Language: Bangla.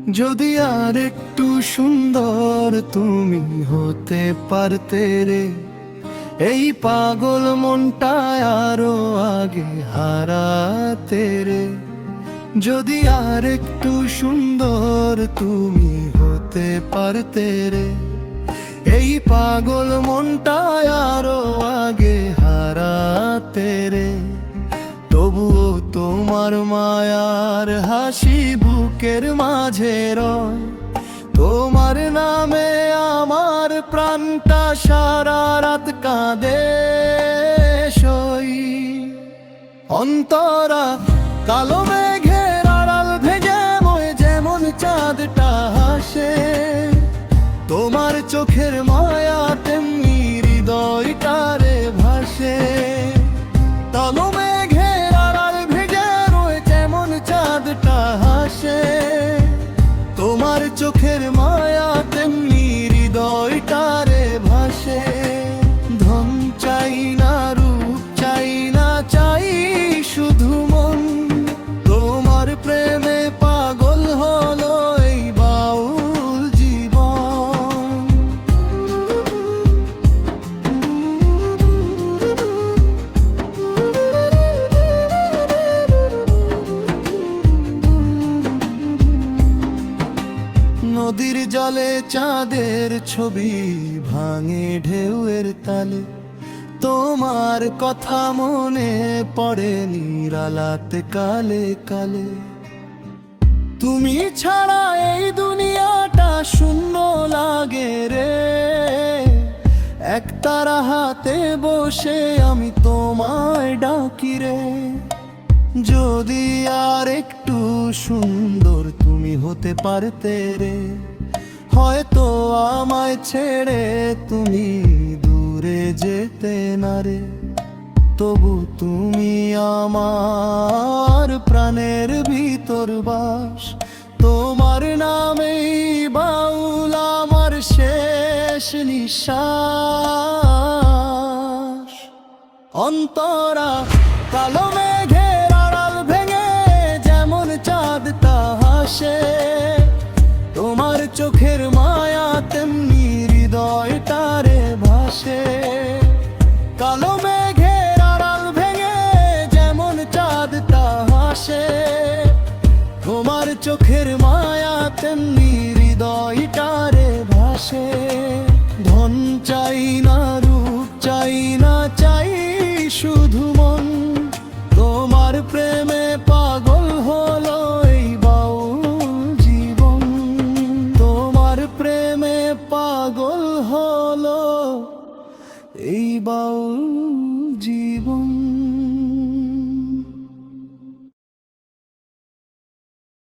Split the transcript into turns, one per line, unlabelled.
যদি আর একটু সুন্দর তুমি হতে পারতে রে, এই পাগল মনটায় আরো আগে হারাতে রে। যদি আর একটু সুন্দর তুমি হতে পারতে রে, এই পাগল মনটায় আরো আগে হারাতে রে। তবুও তোমার মায়ার হাসি বুকের মাঝে রয়, তোমার নামে আমার প্রাণটা সারা রাত কাঁদে সই। অন্তরা কালো মেঘের আড়াল ভেজে বয় যেমন চাঁদটা হাসে, তোমার চোখের মায়া তেমনি হৃদয়টারে ভাসে। কালো মেঘের আড়াল ভেজে রয় যেমন চাঁদটা হাসে, তোমার চোখের মায়া তেমনি হৃদয়টারে ভাসে। ধন চাই না, রূপ চাই না, চাই শুধু মন। তোমার প্রেমে পাগল হলো এই বাউল জীবন। নদীর জলে চাঁদের ছবি ভাঙে ঢেউয়ের তালে, তোমার কথা মনে পড়ে নিরালাতে কালে কালে। তুমি ছাড়া এই দুনিয়াটা শূন্য লাগে রে, একতারা হাতে বসে আমি তোমায় ডাকি রে। যদি আর একটু সুন্দর তুমি হতে পারতে রে, হয়তো আমায় ছেড়ে তুমি দূরে যেতে না রে। তবু তুমি আমার প্রাণের ভিতর বাস, তোমার নামেই বাউল আমার শেষ নিঃশ্বাস। অন্তরা কালো মেঘের আড়াল ভেঙে যেমন চাঁদটা হাসে, তোমার চোখের মায়া তেমনি হৃদয়টারে ভাসে। কালো মেঘের আড়াল ভেঙে যেমন চাঁদটা হাসে, তোমার চোখের মায়া তেমনি হৃদয়টারে ভাসে। ধন চাই না, রূপ চাই না, চাই শুধু মন। তোমার প্রেমে পাগল হলো এই বাউল জীবন। তোমার প্রেমে পাগল হলো এই বাউল জীবন।